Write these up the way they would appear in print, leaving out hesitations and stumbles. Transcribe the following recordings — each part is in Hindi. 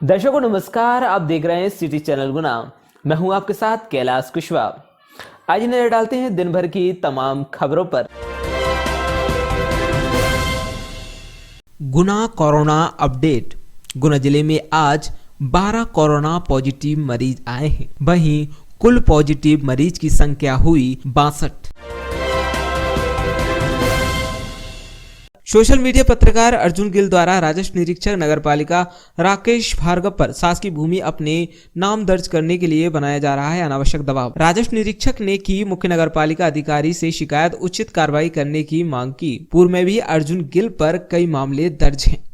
दर्शकों नमस्कार, आप देख रहे हैं सिटी चैनल गुना। मैं हूं आपके साथ कैलाश कुशवाहा। आज नजर डालते हैं दिन भर की तमाम खबरों पर। गुना कोरोना अपडेट। गुना जिले में आज 12 कोरोना पॉजिटिव मरीज आए हैं। वहीं कुल पॉजिटिव मरीज की संख्या हुई 62। सोशल मीडिया पत्रकार अर्जुन गिल द्वारा राजस्व निरीक्षक नगरपालिका राकेश भार्गव पर शासकीय भूमि अपने नाम दर्ज करने के लिए बनाया जा रहा है अनावश्यक दबाव। राजस्व निरीक्षक ने की मुख्य नगरपालिका अधिकारी से शिकायत, उचित कार्रवाई करने की मांग की। पूर्व में भी अर्जुन गिल पर कई मामले दर्ज हैं।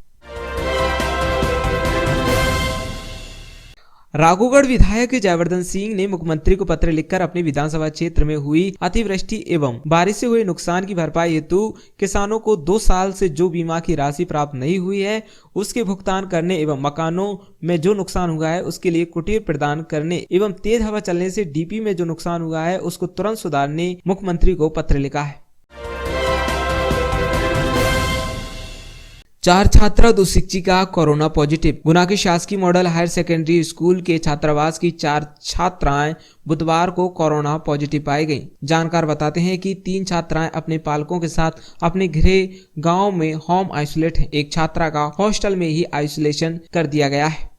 राघोगढ़ विधायक जयवर्धन सिंह ने मुख्यमंत्री को पत्र लिखकर अपने विधानसभा क्षेत्र में हुई अतिवृष्टि एवं बारिश से हुए नुकसान की भरपाई हेतु किसानों को 2 साल से जो बीमा की राशि प्राप्त नहीं हुई है उसके भुगतान करने एवं मकानों में जो नुकसान हुआ है उसके लिए कुटीर प्रदान करने एवं तेज हवा चलने से डीपी में जो नुकसान हुआ है उसको तुरंत सुधारने मुख्यमंत्री को पत्र लिखा है। 4 छात्रा 2 शिक्षिका कोरोना पॉजिटिव। गुना के शासकीय मॉडल हायर सेकेंडरी स्कूल के छात्रावास की 4 छात्राएं बुधवार को कोरोना पॉजिटिव पाई गईं। जानकार बताते हैं कि 3 छात्राएं अपने पालकों के साथ अपने गृह गांव में होम आइसोलेट हैं। एक छात्रा का हॉस्टल में ही आइसोलेशन कर दिया गया है।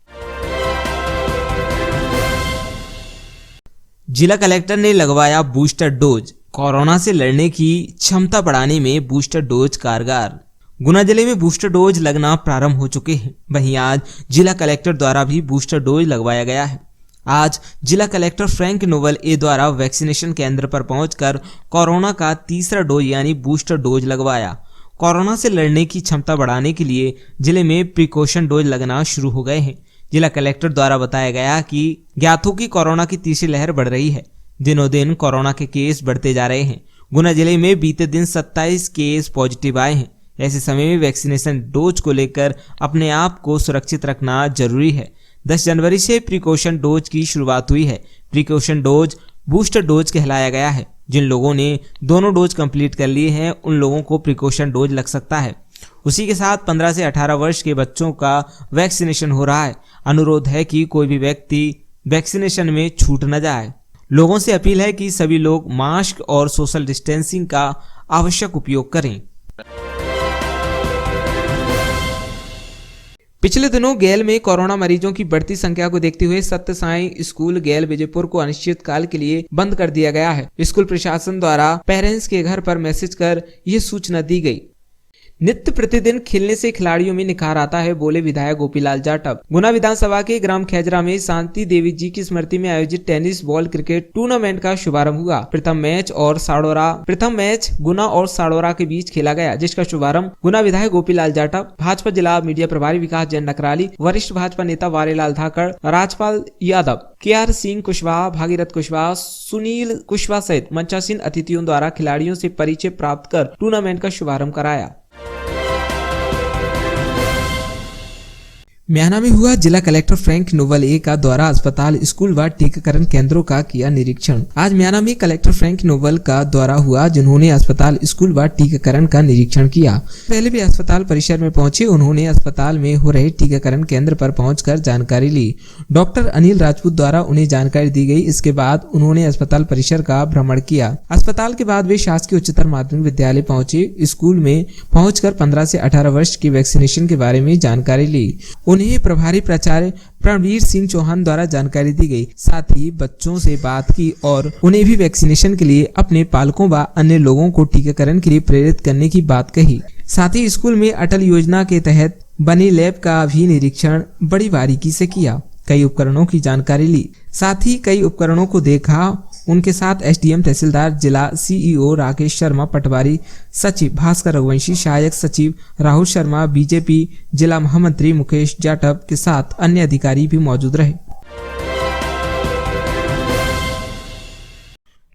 जिला कलेक्टर ने लगवाया बूस्टर डोज। कोरोना से लड़ने की क्षमता बढ़ाने में बूस्टर डोज कारगर। गुना जिले में बूस्टर डोज लगना प्रारंभ हो चुके हैं। वहीं आज जिला कलेक्टर द्वारा भी बूस्टर डोज लगवाया गया है। आज जिला कलेक्टर फ्रैंक नोवेल ए द्वारा वैक्सीनेशन केंद्र पर पहुंचकर कोरोना का तीसरा डोज यानी बूस्टर डोज लगवाया। कोरोना से लड़ने की क्षमता बढ़ाने के लिए जिले में प्रिकॉशन डोज लगना शुरू हो गए हैं। जिला कलेक्टर द्वारा बताया गया कि ज्ञात हो कि कोरोना की तीसरी लहर बढ़ रही है। दिनों दिन कोरोना के केस बढ़ते जा रहे हैं। गुना जिले में बीते दिन 27 केस पॉजिटिव आए हैं। ऐसे समय में वैक्सीनेशन डोज को लेकर अपने आप को सुरक्षित रखना जरूरी है। 10 जनवरी से प्रिकॉशन डोज की शुरुआत हुई है। प्रिकॉशन डोज बूस्टर डोज कहलाया गया है। जिन लोगों ने दोनों डोज कंप्लीट कर लिए हैं उन लोगों को प्रिकॉशन डोज लग सकता है। उसी के साथ 15 से 18 वर्ष के बच्चों का वैक्सीनेशन हो रहा है। अनुरोध है कि कोई भी व्यक्ति वैक्सीनेशन में छूट न जाए। लोगों से अपील है कि सभी लोग मास्क और सोशल डिस्टेंसिंग का आवश्यक उपयोग करें। पिछले दिनों गैल में कोरोना मरीजों की बढ़ती संख्या को देखते हुए सत्य साई स्कूल गैल विजयपुर को अनिश्चित काल के लिए बंद कर दिया गया है। स्कूल प्रशासन द्वारा पेरेंट्स के घर पर मैसेज कर यह सूचना दी गई। नित्य प्रतिदिन खेलने से खिलाड़ियों में निखार आता है, बोले विधायक गोपीलाल जाटव। गुना विधानसभा के ग्राम खेजरा में शांति देवी जी की स्मृति में आयोजित टेनिस बॉल क्रिकेट टूर्नामेंट का शुभारंभ हुआ। प्रथम मैच गुना और साड़ोरा के बीच खेला गया, जिसका शुभारंभ गुना विधायक गोपीलाल जाटव, भाजपा जिला मीडिया प्रभारी विकास जैन नकराली, वरिष्ठ भाजपा नेता वारेलाल धाकड़, राजपाल यादव, KR सिंह कुशवाहा, भागीरथ कुशवाहा, सुनील कुशवाहा सहित मंचासीन अतिथियों द्वारा खिलाड़ियों से परिचय प्राप्त कर टूर्नामेंट का शुभारंभ कराया। म्याना में हुआ जिला कलेक्टर फ्रैंक नोवेल ए का द्वारा अस्पताल, स्कूल व टीकाकरण केंद्रों का किया निरीक्षण। आज म्याना में कलेक्टर फ्रैंक नोवेल का द्वारा हुआ, जिन्होंने अस्पताल, स्कूल व टीकाकरण का निरीक्षण किया। पहले भी अस्पताल परिसर में पहुंचे उन्होंने अस्पताल में हो रहे टीकाकरण केंद्र पर पहुंचकर जानकारी ली। डॉक्टर अनिल राजपूत द्वारा उन्हें जानकारी दी गई। इसके बाद उन्होंने अस्पताल परिसर का भ्रमण किया। अस्पताल के बाद वे शासकीय उच्चतर माध्यमिक विद्यालय पहुंचे। स्कूल में पहुंचकर 15 से 18 वर्ष की वैक्सीनेशन के बारे में जानकारी ली। उन्हें प्रभारी प्राचार्य प्रणवीर सिंह चौहान द्वारा जानकारी दी गई। साथ ही बच्चों से बात की और उन्हें भी वैक्सीनेशन के लिए अपने पालकों व अन्य लोगों को टीकाकरण के लिए प्रेरित करने की बात कही। साथ ही स्कूल में अटल योजना के तहत बनी लैब का भी निरीक्षण बड़ी बारीकी से किया। कई उपकरणों की जानकारी ली। साथ ही कई उपकरणों को देखा। उनके साथ SDM तहसीलदार, जिला CEO राकेश शर्मा, पटवारी सचिव भास्कर रघुवंशी, सहायक सचिव राहुल शर्मा, BJP जिला महामंत्री मुकेश जाटव के साथ अन्य अधिकारी भी मौजूद रहे।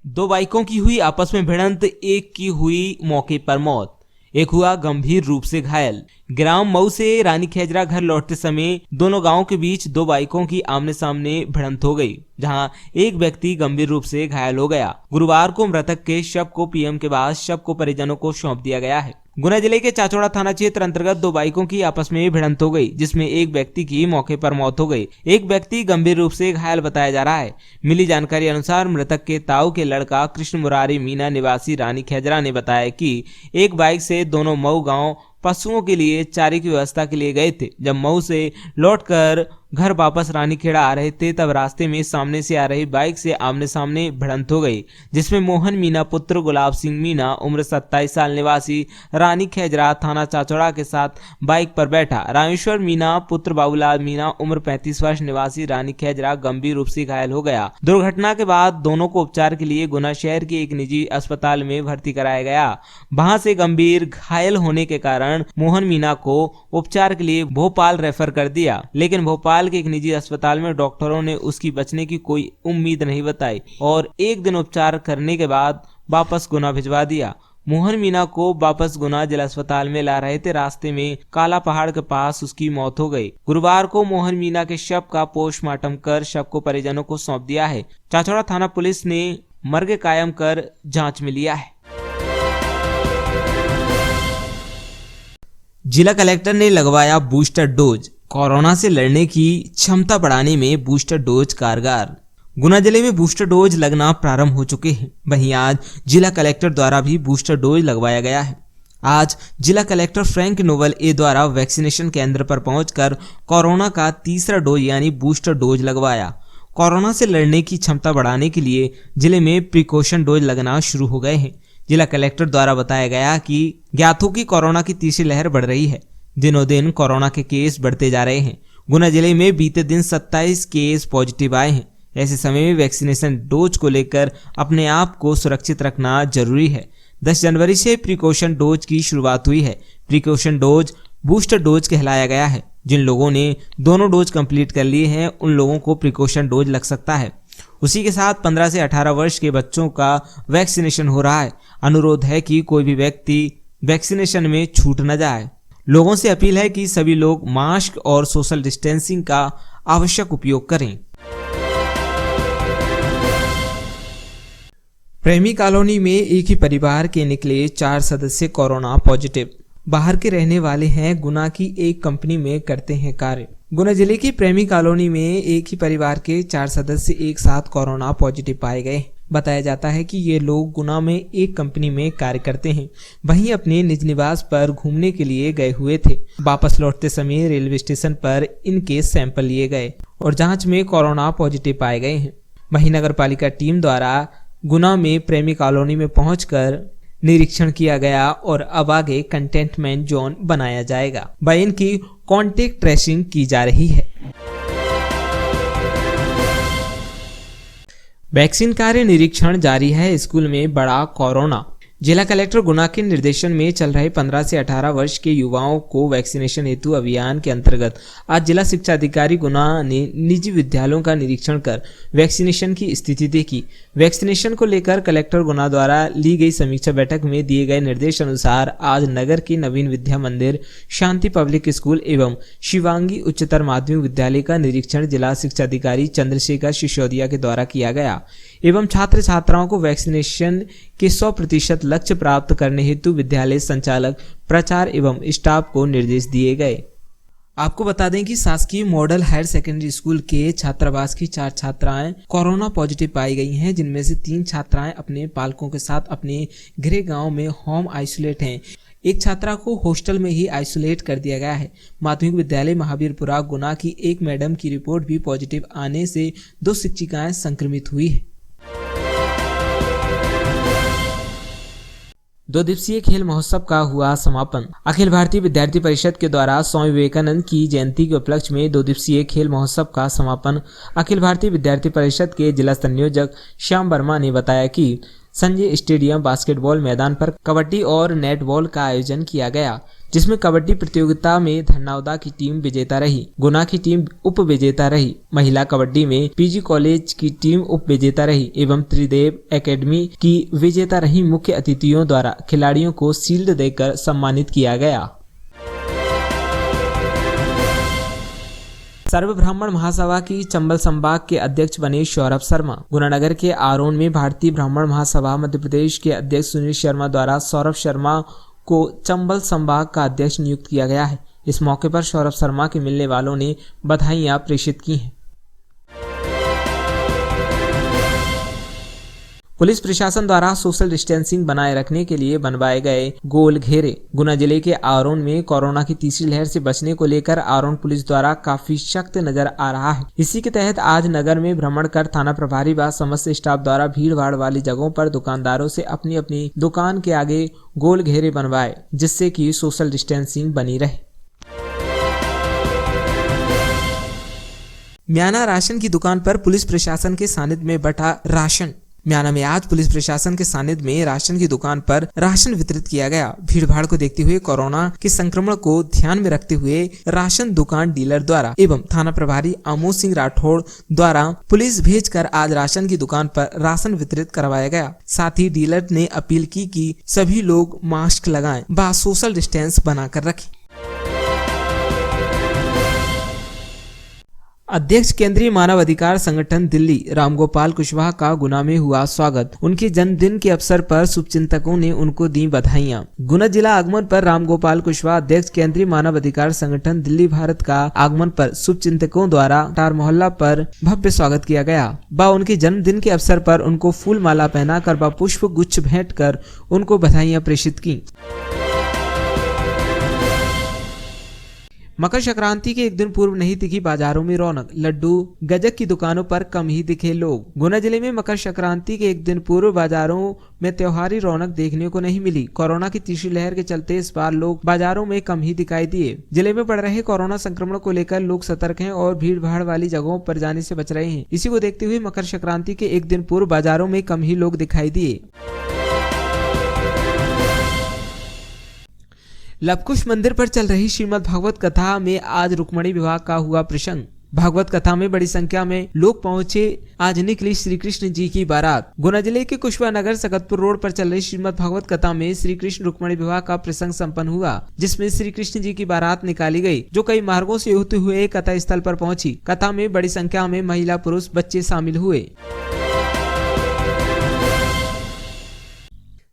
2 बाइकों की हुई आपस में भिड़ंत, एक की हुई मौके पर मौत, एक हुआ गंभीर रूप से घायल। ग्राम मऊ से रानी खेजरा घर लौटते समय दोनों गांवों के बीच 2 बाइकों की आमने सामने भिड़ंत हो गई, जहां एक व्यक्ति गंभीर रूप से घायल हो गया। गुरुवार को मृतक के शव को PM के बाद शव को परिजनों को सौंप दिया गया है। गुना जिले के चाचौड़ा थाना क्षेत्र अंतर्गत दो बाइकों की आपस में भिड़ंत हो गई, जिसमें एक व्यक्ति की मौके पर मौत हो गई। एक व्यक्ति गंभीर रूप से घायल बताया जा रहा है। मिली जानकारी अनुसार मृतक के ताऊ के लड़का कृष्ण मुरारी मीना निवासी रानी खेजरा ने बताया कि एक बाइक से दोनों मऊ गांव पशुओं के लिए चारे की व्यवस्था के लिए गए थे। जब मऊ से लौटकर घर वापस रानीखेड़ा आ रहे थे, तब रास्ते में सामने से आ रही बाइक से आमने सामने भिड़ंत हो गई, जिसमें मोहन मीना पुत्र गुलाब सिंह मीना उम्र 27 साल निवासी रानी खेजरा थाना चाचौड़ा के साथ बाइक पर बैठा रामेश्वर मीना पुत्र बाबूलाल मीना उम्र 35 वर्ष निवासी रानी खेजरा गंभीर रूप से घायल हो गया। दुर्घटना के बाद दोनों को उपचार के लिए गुना शहर के एक निजी अस्पताल में भर्ती कराया गया। वहां से गंभीर घायल होने के कारण मोहन मीना को उपचार के लिए भोपाल रेफर कर दिया, लेकिन भोपाल के एक निजी अस्पताल में डॉक्टरों ने उसकी बचने की कोई उम्मीद नहीं बताई और एक दिन उपचार करने के बाद वापस गुना भिजवा दिया। मोहन मीना को वापस गुना जिला अस्पताल में ला रहे थे। रास्ते में काला पहाड़ के पास उसकी मौत हो गई। गुरुवार को मोहन मीना के शव का पोस्टमार्टम कर शव को परिजनों को सौंप दिया है। चाचौड़ा थाना पुलिस ने मर्ग कायम कर जांच में लिया है। जिला कलेक्टर ने लगवाया बूस्टर डोज। कोरोना से लड़ने की क्षमता बढ़ाने में बूस्टर डोज कारगर। गुना जिले में बूस्टर डोज लगना प्रारंभ हो चुके हैं। वहीं आज जिला कलेक्टर द्वारा भी बूस्टर डोज लगवाया गया है। आज जिला कलेक्टर फ्रैंक नोवेल ए द्वारा वैक्सीनेशन केंद्र पर पहुंचकर कोरोना का तीसरा डोज यानी बूस्टर डोज लगवाया। कोरोना से लड़ने की क्षमता बढ़ाने के लिए जिले में प्रिकॉशन डोज लगना शुरू हो गए हैं। जिला कलेक्टर द्वारा बताया गया कि ज्ञात हो कि कोरोना की तीसरी लहर बढ़ रही है। दिनों दिन कोरोना के केस बढ़ते जा रहे हैं। गुना जिले में बीते दिन 27 केस पॉजिटिव आए हैं। ऐसे समय में वैक्सीनेशन डोज को लेकर अपने आप को सुरक्षित रखना जरूरी है। 10 जनवरी से प्रिकॉशन डोज की शुरुआत हुई है। प्रिकॉशन डोज बूस्टर डोज कहलाया गया है। जिन लोगों ने दोनों डोज कंप्लीट कर लिए हैं, उन लोगों को प्रिकॉशन डोज लग सकता है। उसी के साथ 15 से 18 वर्ष के बच्चों का वैक्सीनेशन हो रहा है। अनुरोध है कि कोई भी व्यक्ति वैक्सीनेशन में छूट न जाए। लोगों से अपील है कि सभी लोग मास्क और सोशल डिस्टेंसिंग का आवश्यक उपयोग करें। प्रेमी कॉलोनी में एक ही परिवार के निकले 4 सदस्य कोरोना पॉजिटिव। बाहर के रहने वाले हैं, गुना की एक कंपनी में करते हैं कार्य। गुना जिले की प्रेमी कॉलोनी में एक ही परिवार के 4 सदस्य एक साथ कोरोना पॉजिटिव पाए गए। बताया जाता है कि ये लोग गुना में एक कंपनी में कार्य करते हैं, वहीं अपने निज निवास पर घूमने के लिए गए हुए थे। वापस लौटते समय रेलवे स्टेशन पर इनके सैंपल लिए गए और जांच में कोरोना पॉजिटिव पाए गए हैं। वहीं नगर पालिका टीम द्वारा गुना में प्रेमी कॉलोनी में पहुंचकर निरीक्षण किया गया और अब आगे कंटेनमेंट जोन बनाया जाएगा। वहीं इनकी कॉन्टेक्ट ट्रेसिंग की जा रही है। वैक्सीन कार्य निरीक्षण जारी है। स्कूल में बढ़ा कोरोना। जिला कलेक्टर गुना के निर्देशन में चल रहे 15 से 18 वर्ष के युवाओं को वैक्सीनेशन हेतु अभियान के अंतर्गत आज जिला शिक्षा अधिकारी गुना ने निजी विद्यालयों का निरीक्षण कर वैक्सीनेशन की स्थिति देखी। वैक्सीनेशन को लेकर कलेक्टर गुना द्वारा ली गई समीक्षा बैठक में दिए गए निर्देश अनुसार आज नगर के नवीन विद्या मंदिर, शांति पब्लिक स्कूल एवं शिवांगी उच्चतर माध्यमिक विद्यालय का निरीक्षण जिला शिक्षा अधिकारी चंद्रशेखर सिसोदिया के द्वारा किया गया एवं छात्र छात्राओं को वैक्सीनेशन के 100% लक्ष्य प्राप्त करने हेतु विद्यालय संचालक, प्राचार्य एवं स्टाफ को निर्देश दिए गए। आपको बता दें कि शासकीय मॉडल हायर सेकेंडरी स्कूल के छात्रावास की 4 छात्राएं कोरोना पॉजिटिव पाई गई हैं, जिनमें से 3 छात्राएं अपने पालकों के साथ अपने गृह गांव में होम आइसोलेट हैं। एक छात्रा को हॉस्टल में ही आइसोलेट कर दिया गया है। माध्यमिक विद्यालय महावीरपुरा गुना की एक मैडम की रिपोर्ट भी पॉजिटिव आने से 2 शिक्षिकाएं संक्रमित हुई है। 2 दिवसीय खेल महोत्सव का हुआ समापन। अखिल भारतीय विद्यार्थी परिषद के द्वारा स्वामी विवेकानंद की जयंती के उपलक्ष्य में 2 दिवसीय खेल महोत्सव का समापन अखिल भारतीय विद्यार्थी परिषद के जिला संयोजक श्याम वर्मा ने बताया कि संजय स्टेडियम बास्केटबॉल मैदान पर कबड्डी और नेटबॉल का आयोजन किया गया, जिसमें कबड्डी प्रतियोगिता में धन्नावदा की टीम विजेता रही, गुना की टीम उप विजेता रही। महिला कबड्डी में पीजी कॉलेज की टीम उप विजेता रही एवं त्रिदेव एकेडमी की विजेता रही। मुख्य अतिथियों द्वारा खिलाड़ियों को शील्ड देकर सम्मानित किया गया। सर्व ब्राह्मण महासभा की चंबल संभाग के अध्यक्ष बने सौरभ शर्मा। गुनानगर के आरोन में भारतीय ब्राह्मण महासभा मध्य प्रदेश के अध्यक्ष सुनील शर्मा द्वारा सौरभ शर्मा को चंबल संभाग का अध्यक्ष नियुक्त किया गया है। इस मौके पर सौरभ शर्मा के मिलने वालों ने बधाइयां प्रेषित की हैं। पुलिस प्रशासन द्वारा सोशल डिस्टेंसिंग बनाए रखने के लिए बनवाए गए गोल घेरे। गुना जिले के आरोन में कोरोना की तीसरी लहर से बचने को लेकर आरोन पुलिस द्वारा काफी सख्त नजर आ रहा है। इसी के तहत आज नगर में भ्रमण कर थाना प्रभारी व समस्त स्टाफ द्वारा भीड़ भाड़ वाली जगहों पर दुकानदारों से अपनी अपनी दुकान के आगे गोल घेरे बनवाए, जिससे कि सोशल डिस्टेंसिंग बनी रहे। म्याना राशन की दुकान पर पुलिस प्रशासन के सानिध्य में बंटा राशन। म्याना में आज पुलिस प्रशासन के सानिध्य में राशन की दुकान पर राशन वितरित किया गया। भीड़ भाड़ को देखते हुए कोरोना के संक्रमण को ध्यान में रखते हुए राशन दुकान डीलर द्वारा एवं थाना प्रभारी आमोद सिंह राठौड़ द्वारा पुलिस भेजकर आज राशन की दुकान पर राशन वितरित करवाया गया। साथ ही डीलर ने अपील की कि सभी लोग मास्क लगाएं व सोशल डिस्टेंस बनाकर रखें। अध्यक्ष केंद्रीय मानव अधिकार संगठन दिल्ली रामगोपाल कुशवाहा का गुना में हुआ स्वागत। उनके जन्मदिन के अवसर पर शुभचिंतकों ने उनको दी बधाइयां। गुना जिला आगमन पर रामगोपाल कुशवाहा अध्यक्ष केंद्रीय मानव अधिकार संगठन दिल्ली भारत का आगमन पर शुभचिंतकों द्वारा टार मोहल्ला पर भव्य स्वागत किया गया व उनके जन्मदिन के अवसर पर उनको फूल माला पहनाकर व पुष्प गुच्छ भेंट कर उनको बधाइयां प्रेषित की। मकर संक्रांति के एक दिन पूर्व नहीं दिखी बाजारों में रौनक। लड्डू गजक की दुकानों पर कम ही दिखे लोग। गुना जिले में मकर संक्रांति के एक दिन पूर्व बाजारों में त्योहारी रौनक देखने को नहीं मिली। कोरोना की तीसरी लहर के चलते इस बार लोग बाजारों में कम ही दिखाई दिए। जिले में बढ़ रहे कोरोना संक्रमण को लेकर लोग सतर्क हैं और भीड़ भाड़ वाली जगहों पर जाने से बच रहे हैं। इसी को देखते हुए मकर संक्रांति के एक दिन पूर्व बाजारों में कम ही लोग दिखाई दिए। लवकुश मंदिर पर चल रही श्रीमद् भागवत कथा में आज रुक्मिणी विवाह का हुआ प्रसंग। भागवत कथा में बड़ी संख्या में लोग पहुंचे। आज निकली श्री कृष्ण जी की बारात। गुना जिले के कुशवा नगर सकतपुर रोड पर चल रही श्रीमद् भागवत कथा में श्री कृष्ण रुक्मिणी विवाह का प्रसंग संपन्न हुआ, जिसमें श्री कृष्ण जी की बारात निकाली गई, जो कई मार्गों से होते हुए कथा स्थल पर पहुंची। कथा में बड़ी संख्या में महिला, पुरुष, बच्चे शामिल हुए।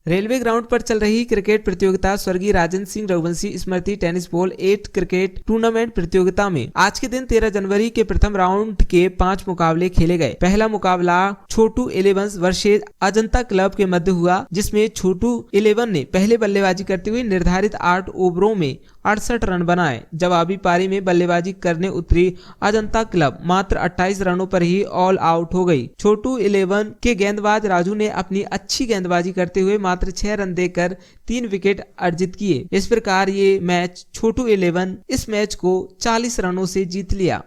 रेलवे ग्राउंड पर चल रही क्रिकेट प्रतियोगिता स्वर्गीय राजेंद्र सिंह रघुवंशी स्मृति टेनिस बॉल 8 क्रिकेट टूर्नामेंट प्रतियोगिता में आज के दिन 13 जनवरी के प्रथम राउंड के 5 मुकाबले खेले गए। पहला मुकाबला छोटू 11 वर्सेज अजंता क्लब के मध्य हुआ, जिसमें छोटू 11 ने पहले बल्लेबाजी करते हुए निर्धारित 8 ओवरों में 68 रन बनाए। जवाबी पारी में बल्लेबाजी करने उतरी अजंता क्लब मात्र 28 रनों पर ही ऑल आउट हो गई। छोटू 11 के गेंदबाज राजू ने अपनी अच्छी गेंदबाजी करते हुए मात्र 6 रन देकर 3 विकेट अर्जित किए। इस प्रकार ये मैच छोटू 11 इस मैच को 40 रनों से जीत लिया।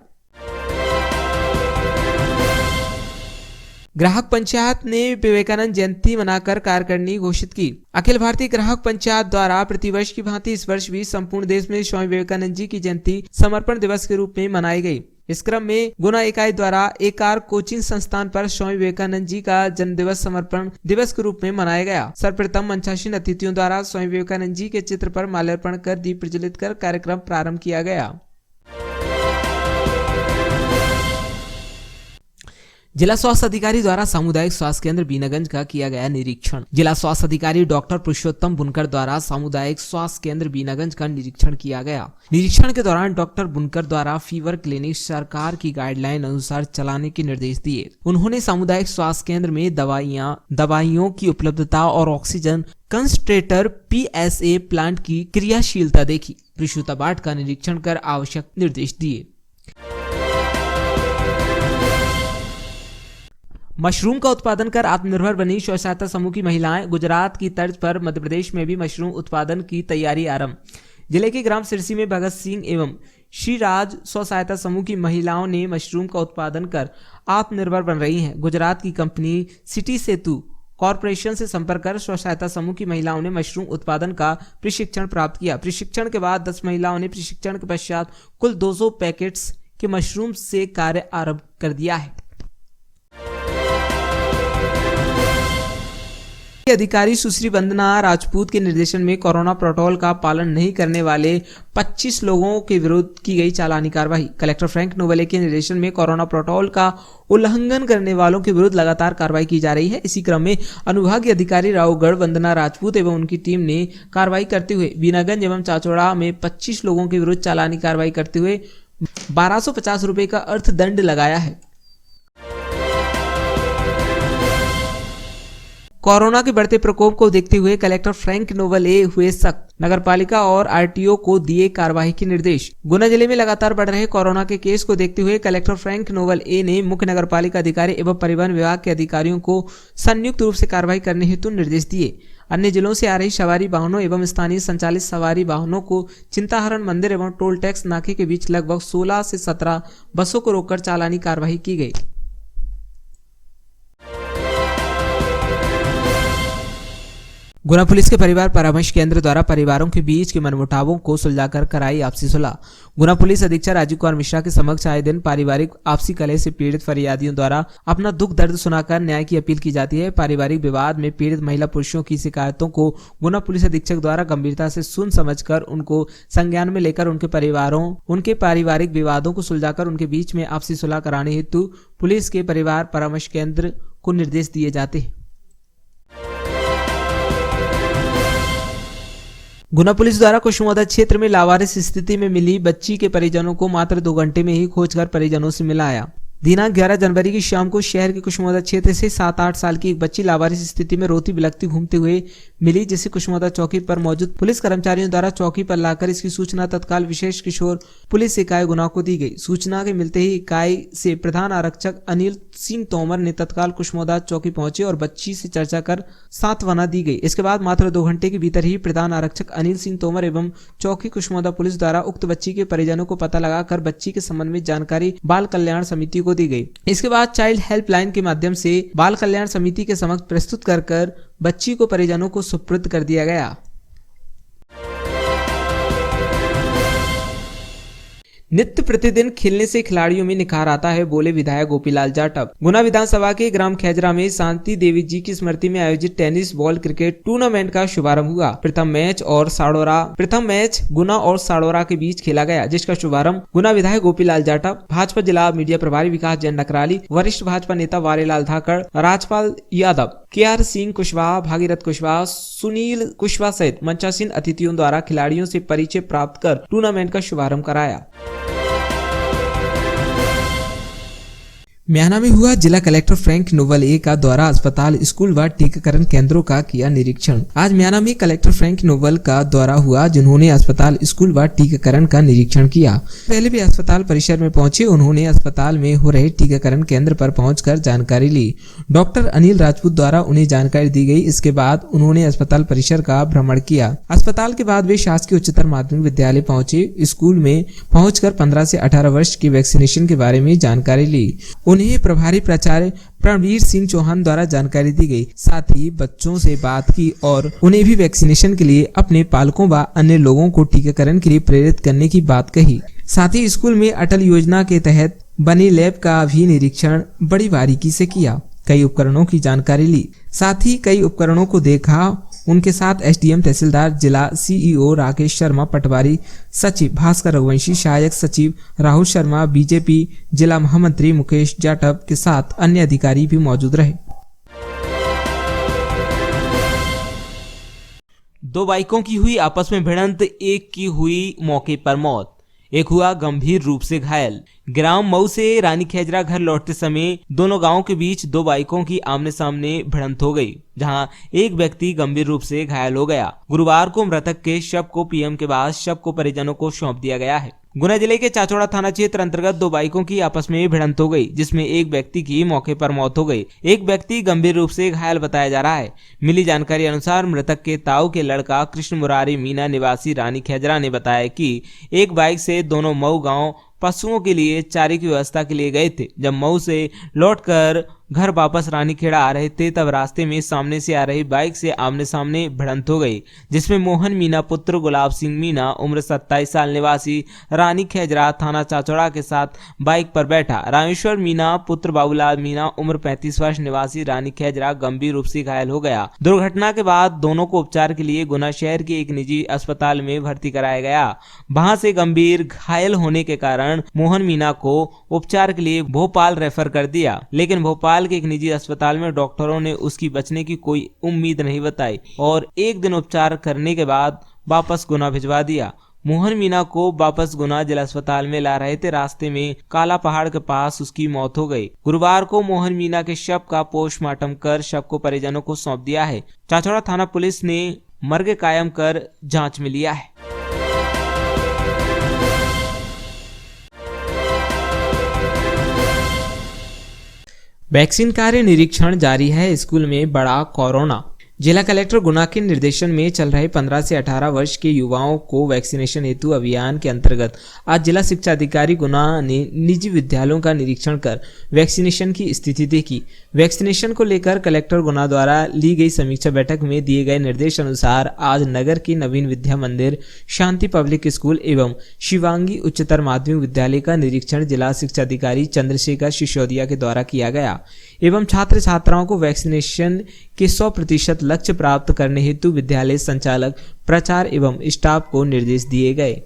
ग्राहक पंचायत ने विवेकानंद जयंती मनाकर कार्यकारिणी घोषित की। अखिल भारतीय ग्राहक पंचायत द्वारा प्रतिवर्ष की भांति इस वर्ष भी संपूर्ण देश में स्वामी विवेकानंद जी की जयंती समर्पण दिवस के रूप में मनाई गई। इस क्रम में गुना इकाई द्वारा एकार कोचिंग संस्थान पर स्वामी विवेकानंद जी का जन्म दिवस समर्पण दिवस के रूप में मनाया गया। सर्वप्रथम मंचासीन अतिथियों द्वारा स्वामी विवेकानंद जी के चित्र पर माल्यार्पण कर दीप प्रज्वलित कर कार्यक्रम प्रारंभ किया गया। जिला स्वास्थ्य अधिकारी द्वारा सामुदायिक स्वास्थ्य केंद्र बीनागंज का किया गया निरीक्षण। जिला स्वास्थ्य अधिकारी डॉक्टर पुरुषोत्तम बुनकर द्वारा सामुदायिक स्वास्थ्य केंद्र बीनागंज का निरीक्षण किया गया। निरीक्षण के दौरान डॉक्टर बुनकर द्वारा फीवर क्लिनिक सरकार की गाइडलाइन अनुसार चलाने के निर्देश दिए। उन्होंने सामुदायिक स्वास्थ्य केंद्र में दवाइयों की उपलब्धता और ऑक्सीजन कंसंट्रेटर PSA प्लांट की क्रियाशीलता देखी। प्रसूता बाट का निरीक्षण कर आवश्यक निर्देश दिए। मशरूम का उत्पादन कर आत्मनिर्भर बनी स्व सहायता समूह की महिलाएं। गुजरात की तर्ज पर मध्य प्रदेश में भी मशरूम उत्पादन की तैयारी आरंभ। जिले के ग्राम सिरसी में भगत सिंह एवं श्री राज स्व सहायता समूह की महिलाओं ने मशरूम का उत्पादन कर आत्मनिर्भर बन रही हैं। गुजरात की कंपनी सिटी सेतु कॉरपोरेशन से संपर्क कर स्व सहायता समूह की महिलाओं ने मशरूम उत्पादन का प्रशिक्षण प्राप्त किया। प्रशिक्षण के बाद 10 महिलाओं ने प्रशिक्षण के पश्चात कुल 200 पैकेट्स के मशरूम से कार्य आरंभ कर दिया है। अधिकारी सुश्री वंदना राजपूत के निर्देशन में कोरोना प्रोटोकॉल का पालन नहीं करने वाले 25 लोगों के विरुद्ध की गई चालानी कार्रवाई। कलेक्टर फ्रैंक नोवेले के निर्देशन में कोरोना प्रोटोकॉल का उल्लंघन करने वालों के विरुद्ध लगातार कार्रवाई की जा रही है। इसी क्रम में अनुविभागीय अधिकारी रावगढ़ वंदना राजपूत एवं उनकी टीम ने कार्रवाई करते हुए बीनागंज एवं चाचौड़ा में 25 लोगों के विरुद्ध चालानी कार्रवाई करते हुए 1250 रुपए का अर्थदंड लगाया है। कोरोना के बढ़ते प्रकोप को देखते हुए कलेक्टर फ्रैंक नोवेले हुए सख्त, नगरपालिका और आरटीओ को दिए कार्रवाई के निर्देश। गुना जिले में लगातार बढ़ रहे कोरोना के केस को देखते हुए कलेक्टर फ्रैंक नोवेले ने मुख्य नगरपालिका अधिकारी एवं परिवहन विभाग के अधिकारियों को संयुक्त रूप से कार्रवाई करने हेतु निर्देश दिए। अन्य जिलों से आ रही सवारी वाहनों एवं स्थानीय संचालित सवारी वाहनों को चिंताहरण मंदिर एवं टोल टैक्स नाके के बीच लगभग 16 से 17 बसों को रोककर चालानी कार्रवाई की गई। गुना पुलिस के परिवार परामर्श केंद्र द्वारा परिवारों के बीच के मनमुटावों को सुलझाकर कराई आपसी सुलह। गुना पुलिस अधीक्षक राजीव कुमार मिश्रा के समक्ष आए दिन पारिवारिक आपसी कलह से पीड़ित फरियादियों द्वारा अपना दुख दर्द सुनाकर न्याय की अपील की जाती है। पारिवारिक विवाद में पीड़ित महिला पुरुषों की शिकायतों को गुना पुलिस अधीक्षक द्वारा गंभीरता से सुन समझकर उनको संज्ञान में लेकर उनके पारिवारिक विवादों को सुलझाकर उनके बीच में आपसी सुलह कराने हेतु पुलिस के परिवार परामर्श केंद्र को निर्देश दिए जाते हैं। गुना पुलिस द्वारा कुशमोदा क्षेत्र में लावारिस स्थिति में मिली बच्ची के परिजनों को मात्र 2 घंटे में ही खोजकर परिजनों से मिलाया। दिनांक 11 जनवरी की शाम को शहर के कुशमोदा क्षेत्र से 7-8 साल की एक बच्ची लावारिस स्थिति में रोती बिलखती घूमते हुए मिली, जिसे कुशमोदा चौकी पर मौजूद पुलिस कर्मचारियों द्वारा चौकी पर लाकर इसकी सूचना तत्काल विशेष किशोर पुलिस इकाई गुना को दी गई। सूचना के मिलते ही इकाई से प्रधान आरक्षक अनिल सिंह तोमर ने तत्काल कुशमोदा चौकी पहुंचे और बच्ची से चर्चा कर सांत्वना दी गई। इसके बाद मात्र 2 घंटे के भीतर ही प्रधान आरक्षक अनिल सिंह तोमर एवं चौकी कुशमोदा पुलिस द्वारा उक्त बच्ची के परिजनों को पता लगाकर बच्ची के संबंध में जानकारी बाल कल्याण समिति को दी गई। इसके बाद चाइल्ड हेल्पलाइन के माध्यम से बाल कल्याण समिति के समक्ष प्रस्तुत कर बच्ची को परिजनों को सुपुर्द कर दिया गया। नित्य प्रतिदिन खेलने से खिलाड़ियों में निखार आता है, बोले विधायक गोपीलाल जाटव। गुना विधानसभा के ग्राम खैजरा में शांति देवी जी की स्मृति में आयोजित टेनिस बॉल क्रिकेट टूर्नामेंट का शुभारंभ हुआ। प्रथम मैच गुना और साड़ोरा के बीच खेला गया, जिसका शुभारंभ गुना विधायक गोपीलाल जाटव, भाजपा जिला मीडिया प्रभारी विकास जैन नकराली, वरिष्ठ भाजपा नेता वारेलाल धाकड़, राजपाल यादव, KR सिंह कुशवाहा, भागीरथ कुशवाहा, सुनील कुशवाहा सहित मंचासीन अतिथियों द्वारा खिलाड़ियों से परिचय प्राप्त कर टूर्नामेंट का शुभारंभ कराया। म्याना में हुआ जिला कलेक्टर फ्रैंक नोवेले का दौरा अस्पताल, स्कूल व टीकाकरण केंद्रों का किया निरीक्षण। आज म्याना में कलेक्टर फ्रैंक नोवेले का दौरा हुआ, जिन्होंने अस्पताल, स्कूल व टीकाकरण का निरीक्षण किया। पहले भी अस्पताल परिसर में पहुंचे उन्होंने अस्पताल में हो रहे टीकाकरण केंद्र पर पहुंचकर जानकारी ली। डॉक्टर अनिल राजपूत द्वारा उन्हें जानकारी दी गई। इसके बाद उन्होंने अस्पताल परिसर का भ्रमण किया। अस्पताल के बाद वे शासकीय उच्चतर माध्यमिक विद्यालय पहुंचे। स्कूल में पहुंचकर 15 से 18 वर्ष के वैक्सीनेशन के बारे में जानकारी ली। उन्हें प्रभारी प्राचार्य प्रणवीर सिंह चौहान द्वारा जानकारी दी गई। साथ ही बच्चों से बात की और उन्हें भी वैक्सीनेशन के लिए अपने पालकों व अन्य लोगों को टीकाकरण के लिए प्रेरित करने की बात कही। साथ ही स्कूल में अटल योजना के तहत बने लैब का भी निरीक्षण बड़ी बारीकी से किया। कई उपकरणों की जानकारी ली। साथ ही कई उपकरणों को देखा। उनके साथ SDM तहसीलदार, जिला CEO राकेश शर्मा, पटवारी सचिव भास्कर रघुवंशी, सहायक सचिव राहुल शर्मा, BJP जिला महामंत्री मुकेश जाटव के साथ अन्य अधिकारी भी मौजूद रहे। 2 बाइकों की हुई आपस में भिड़ंत, एक की हुई मौके पर मौत, एक हुआ गंभीर रूप से घायल। ग्राम मऊ से रानी खैजरा घर लौटते समय दोनों गांवों के बीच 2 बाइकों की आमने सामने भिड़ंत हो गई, जहां एक व्यक्ति गंभीर रूप से घायल हो गया। गुरुवार को मृतक के शव को PM के बाद शव को परिजनों को सौंप दिया गया है। गुना जिले के चाचौड़ा थाना क्षेत्र अंतर्गत 2 बाइकों की आपस में भिड़ंत हो गई, जिसमें एक व्यक्ति की मौके पर मौत हो गई। एक व्यक्ति गंभीर रूप से घायल बताया जा रहा है। मिली जानकारी अनुसार मृतक के ताऊ के लड़का कृष्ण मुरारी मीना निवासी रानी खैजरा ने बताया कि एक बाइक से दोनों मऊ गांव पशुओं के लिए चारे की व्यवस्था के लिए गए थे। जब मऊ से लौटकर घर वापस रानीखेड़ा आ रहे थे, तब रास्ते में सामने से आ रही बाइक से आमने सामने भिड़ंत हो गई, जिसमें मोहन मीना पुत्र गुलाब सिंह मीना उम्र 27 साल निवासी रानीखेड़ा थाना चाचौड़ा के साथ बाइक पर बैठा रामेश्वर मीना पुत्र बाबूलाल मीना उम्र 35 वर्ष निवासी रानीखेड़ा गंभीर रूप से घायल हो गया। दुर्घटना के बाद दोनों को उपचार के लिए गुना शहर के एक निजी अस्पताल में भर्ती कराया गया। वहां से गंभीर घायल होने के कारण मोहन मीना को उपचार के लिए भोपाल रेफर कर दिया, लेकिन भोपाल के एक निजी अस्पताल में डॉक्टरों ने उसकी बचने की कोई उम्मीद नहीं बताई और एक दिन उपचार करने के बाद वापस गुना भिजवा दिया। मोहन मीना को वापस गुना जिला अस्पताल में ला रहे थे, रास्ते में काला पहाड़ के पास उसकी मौत हो गई। गुरुवार को मोहन मीना के शव का पोस्टमार्टम कर शव को परिजनों को सौंप दिया है। चाचौड़ा थाना पुलिस ने मर्ग कायम कर जांच में लिया है। वैक्सीन कार्य निरीक्षण जारी है, स्कूल में बढ़ा कोरोना। जिला कलेक्टर गुना के निर्देशन में चल रहे 15 से 18 वर्ष के युवाओं को वैक्सीनेशन हेतु अभियान के अंतर्गत आज जिला शिक्षा अधिकारी गुना ने निजी विद्यालयों का निरीक्षण कर वैक्सीनेशन की स्थिति देखी। वैक्सीनेशन को लेकर कलेक्टर गुना द्वारा ली गई समीक्षा बैठक में दिए गए निर्देश अनुसार आज नगर के नवीन विद्या मंदिर, शांति पब्लिक स्कूल एवं शिवांगी उच्चतर माध्यमिक विद्यालय का निरीक्षण जिला शिक्षा अधिकारी चंद्रशेखर सिसोदिया के द्वारा किया गया एवं छात्र छात्राओं को वैक्सीनेशन के 100% लक्ष्य प्राप्त करने हेतु विद्यालय संचालक, प्राचार्य एवं स्टाफ को निर्देश दिए गए।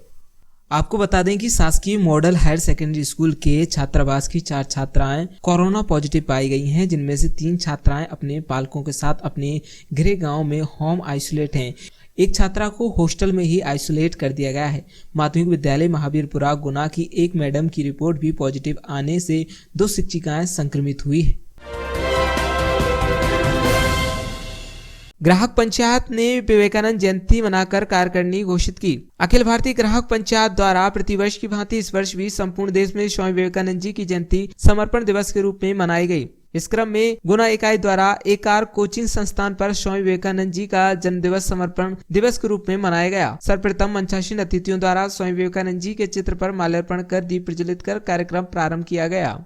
आपको बता दें कि शासकीय मॉडल हायर सेकेंडरी स्कूल के छात्रावास की 4 छात्राएं कोरोना पॉजिटिव पाई गई हैं, जिनमें से 3 छात्राएं अपने पालकों के साथ अपने गृह गांव में होम आइसोलेट हैं। एक छात्रा को हॉस्टल में ही आइसोलेट कर दिया गया है। माध्यमिक विद्यालय महावीरपुरा गुना की एक मैडम की रिपोर्ट भी पॉजिटिव आने से 2 शिक्षिकाएं संक्रमित हुई है। ग्राहक पंचायत ने विवेकानंद जयंती मनाकर कार्यकारिणी घोषित की। अखिल भारतीय ग्राहक पंचायत द्वारा प्रतिवर्ष की भांति इस वर्ष भी संपूर्ण देश में स्वामी विवेकानंद जी की जयंती समर्पण दिवस के रूप में मनाई गई। इस क्रम में गुना इकाई द्वारा एकार कोचिंग संस्थान पर स्वामी विवेकानंद जी का जन्म दिवस समर्पण दिवस के रूप में मनाया गया। सर्वप्रथम मंचासीन अतिथियों द्वारा स्वामी विवेकानंद जी के चित्र पर माल्यार्पण कर दीप प्रज्वलित कर कार्यक्रम प्रारंभ किया गया।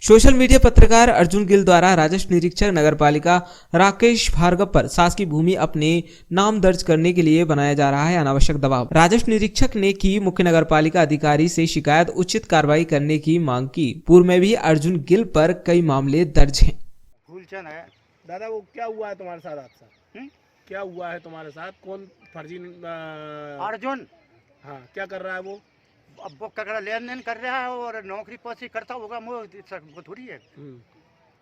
सोशल मीडिया पत्रकार अर्जुन गिल द्वारा राजस्व निरीक्षक नगरपालिका राकेश भार्गव पर शासकीय भूमि अपने नाम दर्ज करने के लिए बनाया जा रहा है अनावश्यक दबाव। राजस्व निरीक्षक ने की मुख्य नगरपालिका अधिकारी से शिकायत, उचित कार्रवाई करने की मांग की। पूर्व में भी अर्जुन गिल पर कई मामले दर्ज हैं। फूलचंद है दादा, वो क्या हुआ है तुम्हारे साथ हादसा? क्या हुआ है तुम्हारे साथ? कौन फर्जी? अर्जुन। हाँ, क्या कर रहा है वो? अब वो ककड़ा लेन देन कर रहा है और नौकरी पोसी करता होगा, वो थोड़ी है।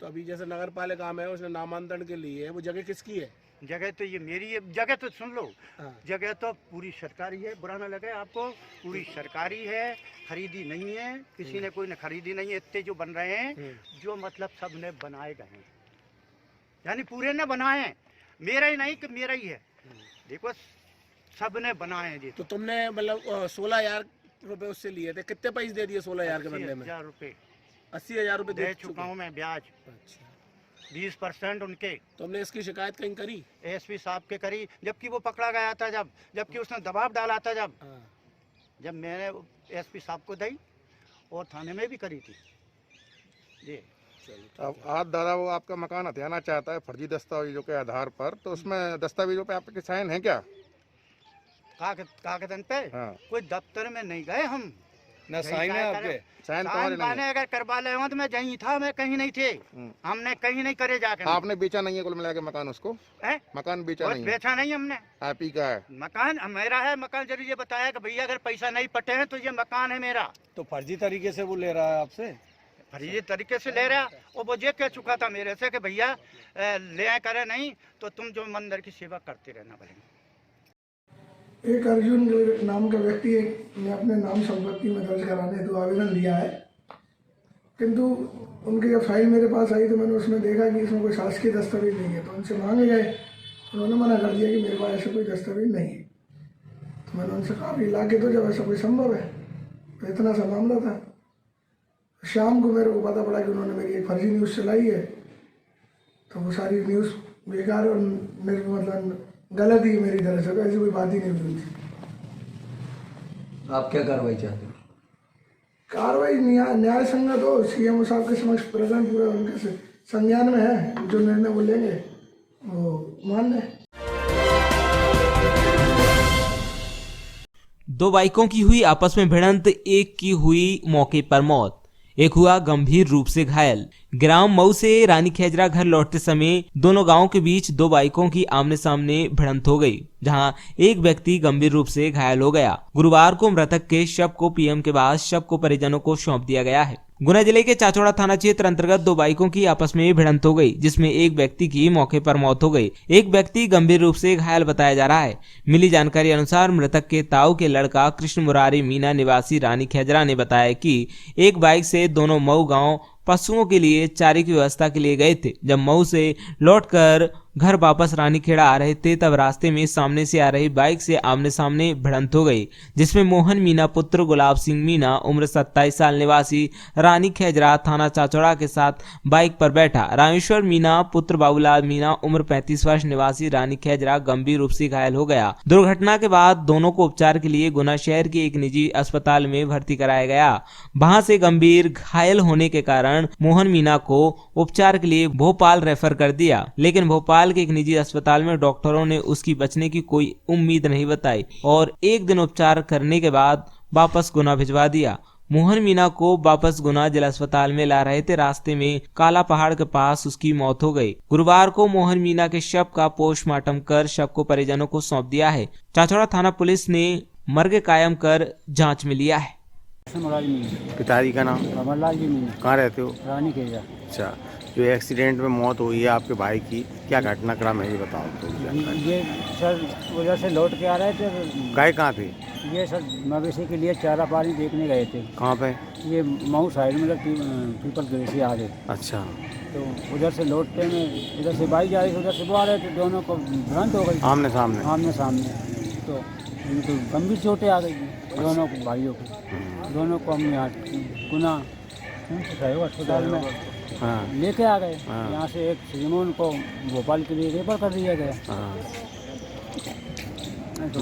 तो अभी जैसे नगर पालिका में उसने नामांतरण के लिए, वो जगह किसकी है? जगह तो ये मेरी है। जगह तो सुन लो, जगह तो पूरी सरकारी है, बुरा ना लगे आपको, पूरी सरकारी है, खरीदी नहीं है, किसी ने कोई ने खरीदी नहीं है। इतने जो बन रहे हैं जो मतलब सब ने बनाए गए हैं, यानी पूरे ने बनाए हैं, मेरा ही नहीं कि मेरा ही है। देखो सब ने बनाए हैं। तो तुमने मतलब 16,000 रुपए उससे लिए थे, कितने पैसे दे दिए 16,000 के बदले में? 80,000 रुपए। 80,000 रुपए दे चुका हूँ मैं ब्याज। अच्छा, 20% उनके। तुमने इसकी शिकायत कहीं करी? एसपी साहब के करी, जबकि वो पकड़ा गया था, जबकि उसने दबाव डाला था, जब मैंने एसपी साहब को दी और थाने में भी करी थी जी। अब आज दादा वो आपका मकान हथियाना चाहता है फर्जी दस्तावेजों के आधार पर, तो उसमें दस्तावेजों पे आपके साइन है क्या? कागजन पे? हाँ। कोई दफ्तर में नहीं गए हम ना साइन है आपके? साइन तुम्हारे नहीं है? अगर करवा ले तो मैं जहीं था, मैं कहीं नहीं थे, हमने कहीं नहीं करे जाके। आपने बेचा नहीं है कुल मिला के मकान उसको? मकान बेचा नहीं है? बेचा नहीं हमने। आप ही का है मकान? मेरा है मकान। जरूर ये बताया कि भैया अगर पैसा नहीं पटे हैं तो ये मकान है मेरा। तो फर्जी तरीके से वो ले रहा है आपसे? फर्जी तरीके से ले रहा, और वो ये कह चुका था मेरे से कि भैया ले करे नहीं तो तुम जो मंदिर की सेवा करते रहना भले। एक अर्जुन नाम का व्यक्ति ने अपने नाम संपत्ति में दर्ज कराने हेतु आवेदन दिया है, किंतु उनकी जब फाइल मेरे पास आई तो मैंने उसमें देखा कि इसमें कोई शासकीय दस्तावेज नहीं है। तो उनसे मांगे गए, उन्होंने मना कर दिया कि मेरे पास ऐसा कोई दस्तावेज नहीं है। तो मैंने उनसे कहा कि ला के तो जब ऐसा कोई संभव है, तो इतना सा मामला था। शाम को मेरे को पता पड़ा कि उन्होंने मेरी एक फर्जी न्यूज़ चलाई है, तो वो सारी न्यूज़ बेकार और मेरे को मतलब गलत ही मेरी तरह से, ऐसी कोई बात ही नहीं हुई थी। आप क्या कार्रवाई चाहते हो? कार्रवाई न्याय संगत हो, सीएम साहब के समक्ष प्रेजेंट पूरा उनके संज्ञान में है, जो निर्णय वो लेंगे वो मान लें। दो बाइकों की हुई आपस में भिड़ंत, एक की हुई मौके पर मौत, एक हुआ गंभीर रूप से घायल। ग्राम मऊ से रानी खेजरा घर लौटते समय दोनों गांवों के बीच दो बाइकों की आमने सामने भिड़ंत हो गई, जहां एक व्यक्ति गंभीर रूप से घायल हो गया। गुरुवार को मृतक के शव को पीएम के बाद शव को परिजनों को सौंप दिया गया है। गुना जिले के चाचौड़ा थाना क्षेत्र अंतर्गत दो बाइकों की आपस में भिड़ंत हो गई, जिसमें एक व्यक्ति की मौके पर मौत हो गई, एक व्यक्ति गंभीर रूप से घायल बताया जा रहा है। मिली जानकारी अनुसार मृतक के ताऊ के लड़का कृष्ण मुरारी मीना निवासी रानी खेजरा ने बताया कि एक बाइक से दोनों मऊ गांव पशुओं के लिए चारे की व्यवस्था के लिए गए थे। जब मऊ से लौटकर घर वापस रानीखेड़ा आ रहे थे, तब रास्ते में सामने से आ रही बाइक से आमने सामने भिड़ंत हो गई, जिसमें मोहन मीना पुत्र गुलाब सिंह मीना उम्र 27 साल निवासी रानी खेजरा थाना चाचौड़ा के साथ बाइक पर बैठा रामेश्वर मीना पुत्र बाबूलाल मीना उम्र 35 वर्ष निवासी रानी खेजरा गंभीर रूप से घायल हो गया। दुर्घटना के बाद दोनों को उपचार के लिए गुना शहर के एक निजी अस्पताल में भर्ती कराया गया। वहां से गंभीर घायल होने के कारण मोहन मीना को उपचार के लिए भोपाल रेफर कर दिया, लेकिन भोपाल के एक निजी अस्पताल में डॉक्टरों ने उसकी बचने की कोई उम्मीद नहीं बताई और एक दिन उपचार करने के बाद वापस गुना भिजवा दिया। मोहन मीना को वापस गुना जिला अस्पताल में ला रहे थे, रास्ते में काला पहाड़ के पास उसकी मौत हो गई। गुरुवार को मोहन मीना के शव का पोस्टमार्टम कर शव को परिजनों को सौंप दिया है। चाचौड़ा थाना पुलिस ने मर्ग कायम कर जांच में लिया है। पिताजी का नाम? कमललाल जी मीना। कहाँ रहते हो? रानी खेजरा। अच्छा, जो एक्सीडेंट में मौत हुई है आपके भाई की, क्या घटनाक्रम है ये बताओ तो। ये सर उधर से लौट के आ रहे थे। गए कहाँ थे? ये सर मवेशी के लिए चारा पानी देखने गए थे। कहाँ पे? ये मऊ साइड में पीपल गिरी से आगे। अच्छा, तो उधर से लौटते में इधर से बाइक जा रही थी, उधर से वो आ रहे थे, दोनों को भ्रांत हो गई आमने सामने। आमने सामने तो इनको गंभीर चोटें आ गई दोनों को भाइयों को। दोनों को हम यहाँ गुना अस्पताल में लेके आ गए। यहाँ से एक श्रीमोहन को भोपाल के लिए रेफर कर दिया गया। तो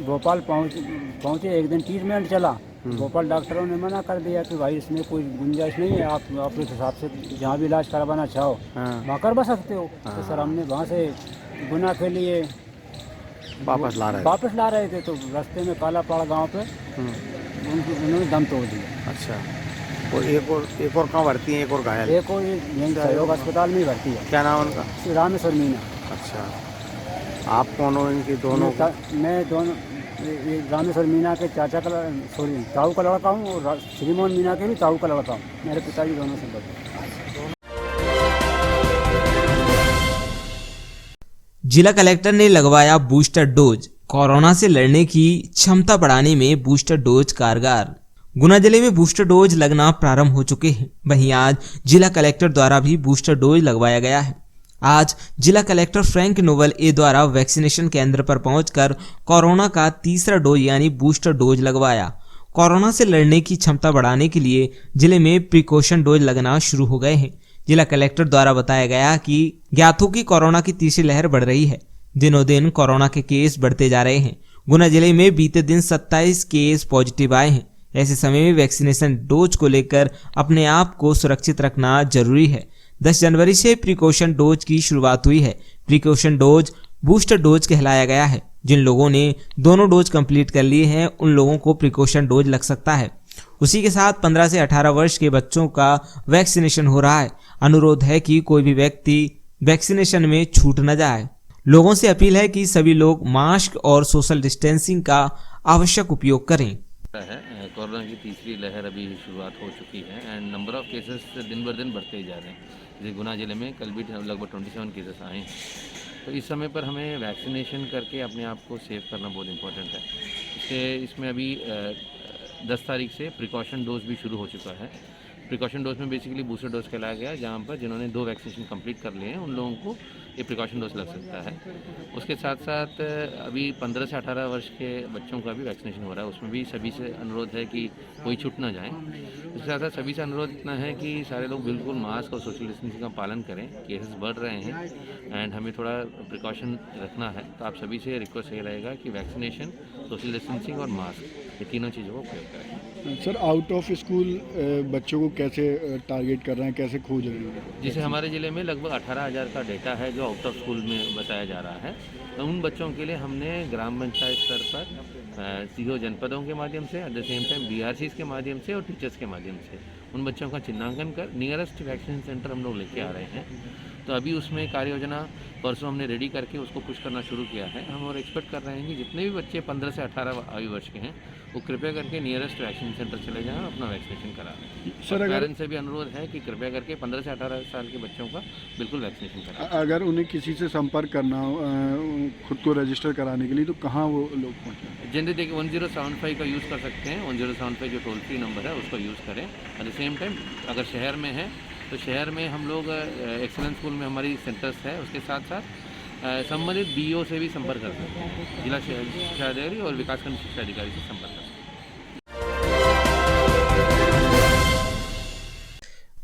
भोपाल पहुँचे, एक दिन ट्रीटमेंट चला। भोपाल डॉक्टरों ने मना कर दिया कि भाई इसमें कोई गुंजाइश नहीं है, आप अपने हिसाब से जहाँ भी इलाज करवाना चाहो वहाँ करवा सकते हो। तो सर हमने वहाँ से गुना के लिए वापस ला रहे थे, तो रास्ते में कालापाड़ा गांव पे उन्होंने दम तोड़ दिया। अच्छा, और एक और कहाँ भर्ती है? एक और घायल? एक और यहीं सहयोग अस्पताल में ही भर्ती है। क्या नाम उनका? रामेश्वर मीना। अच्छा, आप कौन हो इनकी दोनों? मैं दोनों रामेश्वर मीना के चाचा का ताऊ का लड़का हूँ और श्रीमोहन मीना के भी ताऊ का लड़का हूँ। मेरे पिताजी दोनों से बड़े। जिला कलेक्टर ने लगवाया बूस्टर डोज, कोरोना से लड़ने की क्षमता बढ़ाने में बूस्टर डोज कारगर। गुना जिले में बूस्टर डोज लगना प्रारंभ हो चुके हैं। वहीं आज जिला कलेक्टर द्वारा भी बूस्टर डोज लगवाया गया है। आज जिला कलेक्टर फ्रैंक नोवल ए द्वारा वैक्सीनेशन केंद्र पर पहुंचकर कोरोना का तीसरा डोज यानी बूस्टर डोज लगवाया। कोरोना से लड़ने की क्षमता बढ़ाने के लिए जिले में प्रिकॉशन डोज लगना शुरू हो गए हैं। जिला कलेक्टर द्वारा बताया गया कि ज्ञात हो कि कोरोना की तीसरी लहर बढ़ रही है। दिनों दिन कोरोना के केस बढ़ते जा रहे हैं। गुना जिले में बीते दिन 27 केस पॉजिटिव आए हैं। ऐसे समय में वैक्सीनेशन डोज को लेकर अपने आप को सुरक्षित रखना जरूरी है। 10 जनवरी से प्रिकॉशन डोज की शुरुआत हुई है। प्रिकॉशन डोज बूस्टर डोज कहलाया गया है। जिन लोगों ने दोनों डोज कंप्लीट कर लिए हैं उन लोगों को प्रिकॉशन डोज लग सकता है। उसी के साथ 15 से 18 वर्ष के बच्चों का वैक्सीनेशन हो रहा है। अनुरोध है कि कोई भी व्यक्ति वैक्सीनेशन में छूट न जाए। लोगों से अपील है कि सभी लोग मास्क और सोशल डिस्टेंसिंग का आवश्यक उपयोग करें। कोरोना की तीसरी लहर अभी शुरुआत हो चुकी है एंड नंबर ऑफ केसेस दिन बर दिन बढ़ते ही जा रहे हैं। जैसे गुना जिले में कल भी लगभग 27 केसेस आए हैं। तो इस समय पर हमें वैक्सीनेशन करके अपने आप को सेव करना बहुत इम्पोर्टेंट है। इसमें अभी 10 तारीख से प्रिकॉशन डोज भी शुरू हो चुका है। प्रिकॉशन डोज में बेसिकली बूस्टर डोज कहलाया गया, जहाँ पर जिन्होंने 2 वैक्सीनेशन कंप्लीट कर लिए हैं उन लोगों को ये प्रिकॉशन डोज लग सकता है। उसके साथ साथ अभी 15 से 18 वर्ष के बच्चों का भी वैक्सीनेशन हो रहा है। उसमें भी सभी से अनुरोध है कि कोई छूट ना जाए। उसके साथ साथ सभी से अनुरोध इतना है कि सारे लोग बिल्कुल मास्क और सोशल डिस्टेंसिंग का पालन करें। केसेस बढ़ रहे हैं एंड हमें थोड़ा प्रिकॉशन रखना है। तो आप सभी से रिक्वेस्ट ये रहेगा कि वैक्सीनेशन, सोशल डिस्टेंसिंग और मास्क, ये तीनों चीज़ों का उपयोग करें। सर आउट ऑफ स्कूल बच्चों को कैसे टारगेट कर रहे हैं, कैसे खोज रहे हैं? जैसे हमारे ज़िले में लगभग 18,000 का डेटा है जो आउट ऑफ स्कूल में बताया जा रहा है। तो उन बच्चों के लिए हमने ग्राम पंचायत स्तर पर सीओ जनपदों के माध्यम से, at the same time BRCs के माध्यम से और टीचर्स के माध्यम से उन बच्चों का चिन्हांकन कर नियरेस्ट वैक्सीन सेंटर हम लोग लेके आ रहे हैं। तो अभी उसमें कार्य योजना परसों हमने रेडी करके उसको पुश करना शुरू किया है। हम और एक्सपेक्ट कर रहे हैं कि जितने भी बच्चे 15 से 18 आयु वर्ष के हैं वो कृपया करके नियरेस्ट वैक्सीन सेंटर चले जाएं और अपना वैक्सीनेशन करा लें। सर अगर पेरेंट्स से भी अनुरोध है कि कृपया करके 15 से 18 साल के बच्चों का बिल्कुल वैक्सीनेशन कराएं। अगर उन्हें किसी से संपर्क करना हो खुद को रजिस्टर कराने के लिए तो कहाँ वो लोग पहुँचे? जनरली देखिए 1075 का यूज़ कर सकते हैं। 1075 जो टोल फ्री नंबर है उसका यूज़ करें। एट द सेम टाइम अगर शहर में है तो शहर में हम लोग एक्सीलेंस स्कूल में हमारी सेंटर्स है, उसके साथ साथ संबंधित BO से भी संपर्क कर सकते हैं। जिला शिक्षा अधिकारी और विकासखंड शिक्षा अधिकारी से संपर्क कर सकते हैं।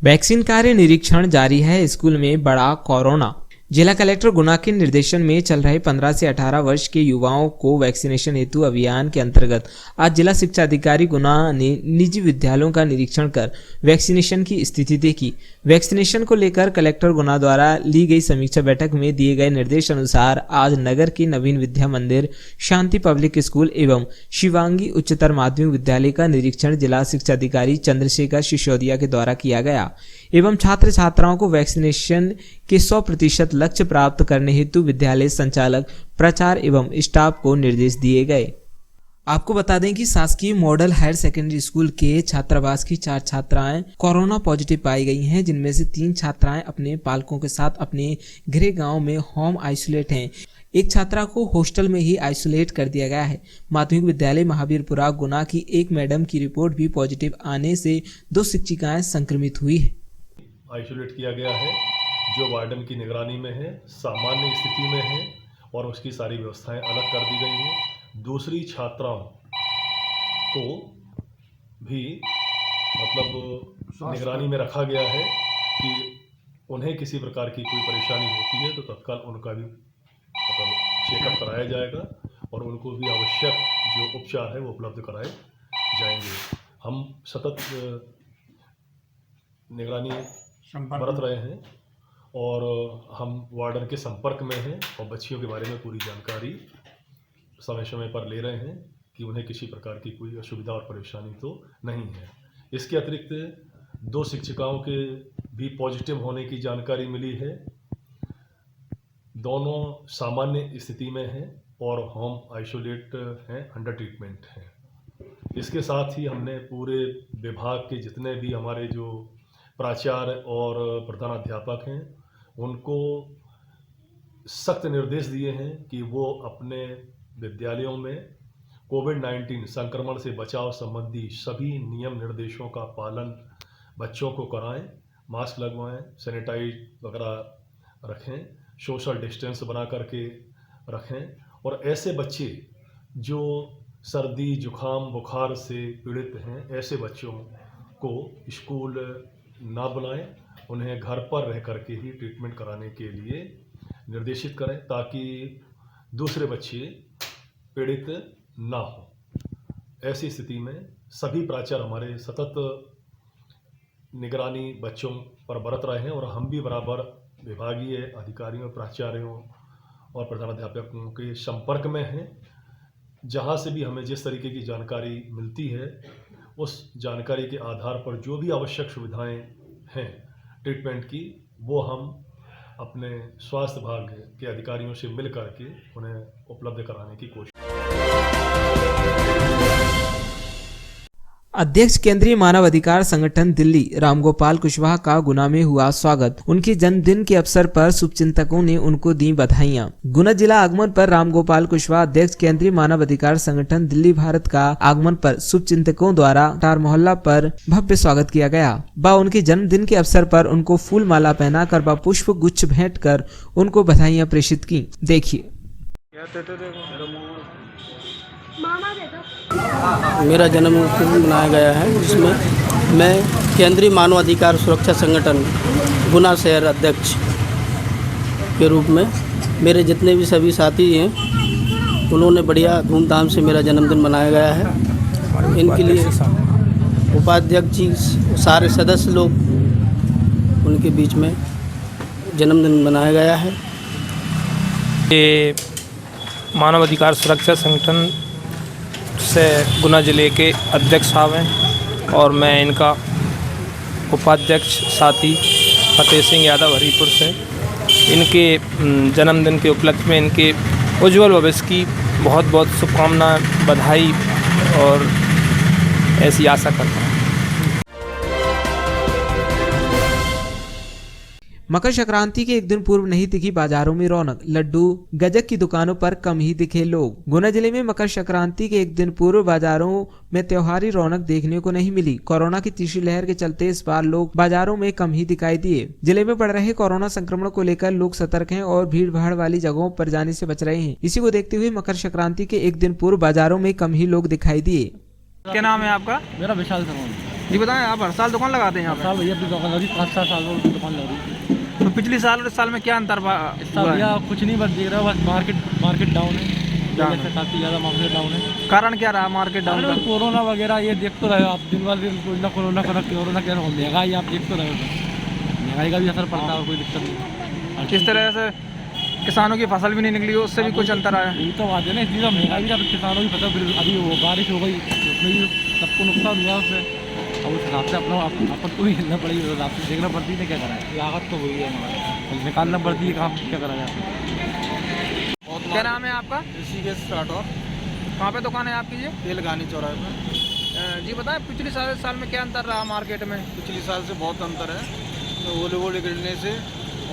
वैक्सीन कार्य निरीक्षण जारी है। स्कूल में बढ़ा कोरोना। जिला कलेक्टर गुना के निर्देशन में चल रहे 15 से 18 वर्ष के युवाओं को वैक्सीनेशन हेतु अभियान के अंतर्गत आज जिला शिक्षा अधिकारी गुना ने निजी विद्यालयों का निरीक्षण कर वैक्सीनेशन की स्थिति देखी। वैक्सीनेशन को लेकर कलेक्टर गुना द्वारा ली गई समीक्षा बैठक में दिए गए निर्देश अनुसार आज नगर के नवीन विद्या मंदिर, शांति पब्लिक स्कूल एवं शिवांगी उच्चतर माध्यमिक विद्यालय का निरीक्षण जिला शिक्षा अधिकारी चंद्रशेखर सिसोदिया के द्वारा किया गया एवं छात्र छात्राओं को वैक्सीनेशन के 100% लक्ष्य प्राप्त करने हेतु विद्यालय संचालक, प्राचार्य एवं स्टाफ को निर्देश दिए गए। आपको बता दें कि शासकीय मॉडल हायर सेकेंडरी स्कूल के छात्रावास की 4 छात्राएं कोरोना पॉजिटिव पाई गई हैं, जिनमें से 3 छात्राएं अपने पालकों के साथ अपने गृह गांव में होम आइसोलेट हैं। एक छात्रा को हॉस्टल में ही आइसोलेट कर दिया गया है। माध्यमिक विद्यालय महावीरपुरा गुना की एक मैडम की रिपोर्ट भी पॉजिटिव आने से 2 शिक्षिकाएं संक्रमित हुई है। आइसोलेट किया गया है जो वार्डन की निगरानी में है, सामान्य स्थिति में है और उसकी सारी व्यवस्थाएं अलग कर दी गई हैं। दूसरी छात्राओं को भी मतलब निगरानी में रखा गया है कि उन्हें किसी प्रकार की कोई परेशानी होती है तो तत्काल उनका भी मतलब चेकअप कराया जाएगा और उनको भी आवश्यक जो उपचार है वो उपलब्ध कराए जाएंगे। हम सतत निगरानी बरत रहे हैं और हम वार्डन के संपर्क में हैं और बच्चियों के बारे में पूरी जानकारी समय समय पर ले रहे हैं कि उन्हें किसी प्रकार की कोई असुविधा और परेशानी तो नहीं है। इसके अतिरिक्त 2 शिक्षिकाओं के भी पॉजिटिव होने की जानकारी मिली है। दोनों सामान्य स्थिति में हैं और होम आइसोलेट हैं, अंडर ट्रीटमेंट हैं। इसके साथ ही हमने पूरे विभाग के जितने भी हमारे जो प्राचार्य और प्रधानाध्यापक हैं उनको सख्त निर्देश दिए हैं कि वो अपने विद्यालयों में कोविड-19 संक्रमण से बचाव संबंधी सभी नियम निर्देशों का पालन बच्चों को कराएं, मास्क लगवाएं, सैनिटाइज वगैरह रखें, सोशल डिस्टेंस बना करके रखें और ऐसे बच्चे जो सर्दी जुखाम बुखार से पीड़ित हैं ऐसे बच्चों को स्कूल ना बुलाएं, उन्हें घर पर रह करके ही ट्रीटमेंट कराने के लिए निर्देशित करें ताकि दूसरे बच्चे पीड़ित ना हो। ऐसी स्थिति में सभी प्राचार्य हमारे सतत निगरानी बच्चों पर बरत रहे हैं और हम भी बराबर विभागीय अधिकारियों, प्राचार्यों और प्रधानाध्यापकों के संपर्क में हैं। जहां से भी हमें जिस तरीके की जानकारी मिलती है उस जानकारी के आधार पर जो भी आवश्यक सुविधाएं हैं ट्रीटमेंट की वो हम अपने स्वास्थ्य विभाग के अधिकारियों से मिल करके उन्हें उपलब्ध कराने की कोशिश। अध्यक्ष केंद्रीय मानव अधिकार संगठन दिल्ली रामगोपाल कुशवाहा का गुना में हुआ स्वागत। उनके जन्मदिन के अवसर पर शुभचिंतकों ने उनको दी बधाइयां। गुना जिला आगमन पर रामगोपाल कुशवाहा अध्यक्ष केंद्रीय मानव अधिकार संगठन दिल्ली भारत का आगमन पर शुभचिंतकों द्वारा टार मोहल्ला पर भव्य स्वागत किया गया। व उनके जन्मदिन के अवसर पर उनको फूल माला पहनाकर व पुष्प गुच्छ भेंट कर उनको बधाइयां प्रेषित की। देखिए। मेरा जन्मदिन मनाया गया है जिसमें मैं केंद्रीय मानव अधिकार सुरक्षा संगठन गुना शहर अध्यक्ष के रूप में मेरे जितने भी सभी साथी हैं उन्होंने बढ़िया धूमधाम से मेरा जन्मदिन मनाया गया है। इनके लिए उपाध्यक्ष जी, सारे सदस्य लोग, उनके बीच में जन्मदिन मनाया गया है। ये मानव अधिकार सुरक्षा संगठन से गुना ज़िले के अध्यक्ष साहब हैं और मैं इनका उपाध्यक्ष साथी फतेह सिंह यादव हरीपुर से। इनके जन्मदिन के उपलक्ष्य में इनके उज्जवल भविष्य की बहुत बहुत शुभकामनाएं, बधाई और ऐसी आशा करता हूँ। मकर संक्रांति के एक दिन पूर्व नहीं दिखी बाजारों में रौनक, लड्डू गजक की दुकानों पर कम ही दिखे लोग। गुना जिले में मकर संक्रांति के एक दिन पूर्व बाजारों में त्योहारी रौनक देखने को नहीं मिली। कोरोना की तीसरी लहर के चलते इस बार लोग बाजारों में कम ही दिखाई दिए। जिले में बढ़ रहे कोरोना संक्रमण को लेकर लोग सतर्क हैं और भीड़ भाड़ वाली जगहों पर जाने से बच रहे हैं। इसी को देखते हुए मकर संक्रांति के एक दिन पूर्व बाजारों में कम ही लोग दिखाई दिए। क्या नाम है आपका? मेरा विशाल शर्मा जी बताएं, आप हर साल दुकान लगाते हैं यहाँ साल भैया अपनी दुकान लगी 5-7 साल में दुकान लग रही। तो पिछले साल और इस साल में क्या अंतर इस साल भैया कुछ नहीं बस देख रहा है, बस मार्केट डाउन है, जैसे काफ़ी ज़्यादा मार्केट डाउन है। कारण क्या रहा मार्केट डाउन का? कोरोना वगैरह ये देख तो रहे हो आप, दिन भर दिन कोरोना क्या महंगाई आप देख तो रहे हो, महंगाई का भी असर पड़ता है, कोई दिक्कत नहीं। किस तरह से किसानों की फसल भी नहीं निकली हो, उससे भी कुछ अंतर आया? यही तो बात है ना, इसलिए महंगाई भी, किसानों की फसल अभी वो बारिश हो गई, उसमें भी सबको नुकसान हुआ उससे। अब उस हिसाब से अपन को भी हिलना पड़ेगी, उस हिसाब से देखना पड़ती है, क्या करा है, लागत तो हुई है हमारा, निकालना पड़ती है काम, क्या करा जाए। क्या नाम है आपका? ऋषिकेश राठौर। कहाँ पे दुकान है आपकी? ये तेलगानी चौराहे पर। जी बताएं, पिछले साल में क्या अंतर रहा मार्केट में? पिछले साल से बहुत अंतर है, तो ओले गिरने से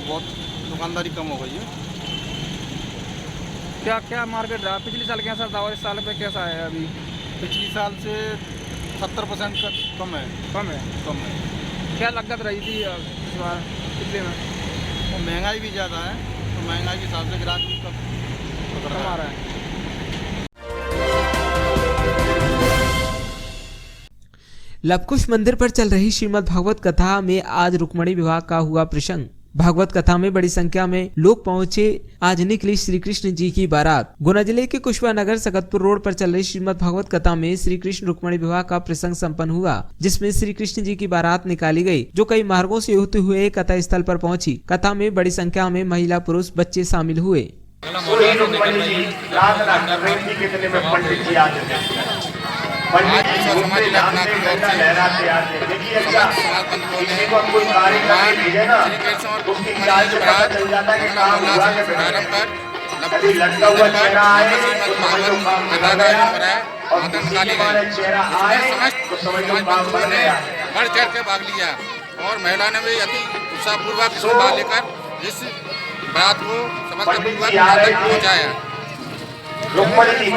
बहुत दुकानदारी कम हो गई है। क्या मार्केट रहा? पिछले साल कैसा था और इस साल पे कैसा है अभी? पिछले साल से 70% का कम है। क्या लागत रही थी इस बार पिछले में? तो महंगाई भी ज़्यादा है, तो महंगाई के हिसाब से ग्राहक भी कम आ रहा है। लवकुश मंदिर पर चल रही श्रीमद् भागवत कथा में आज रुक्मणी विवाह का हुआ प्रसंग। भागवत कथा में बड़ी संख्या में लोग पहुंचे। आज निकली श्री कृष्ण जी की बारात। गुना जिले के कुशवा नगर सकतपुर रोड पर चल रही श्रीमद् भागवत कथा में श्री कृष्ण रुक्मणी विवाह का प्रसंग संपन्न हुआ, जिसमें श्री कृष्ण जी की बारात निकाली गई, जो कई मार्गों से होते हुए कथा स्थल पर पहुंची। कथा में बड़ी संख्या में महिला, पुरुष, बच्चे शामिल हुए। पंडित जी घूमते जाते बैठा लहराते आते। देखिए अच्छा, किसी को कोई कार्य करने भेजे ना, उसकी चाल से पता चल जाता है कि काम हुआ के बैठे। कभी लटका हुआ चेहरा आए तो समझ लो काम हो गया, और किसी के बारे चेहरा आए तो समझ लो काम बन गया। बढ़ चढ़ के भाग लिया और महिला ने भी अति उत्साहपूर्वक भाग लेकर इस बारात को समस्त पूर्वक पहुंचाया। रुक्मणी जी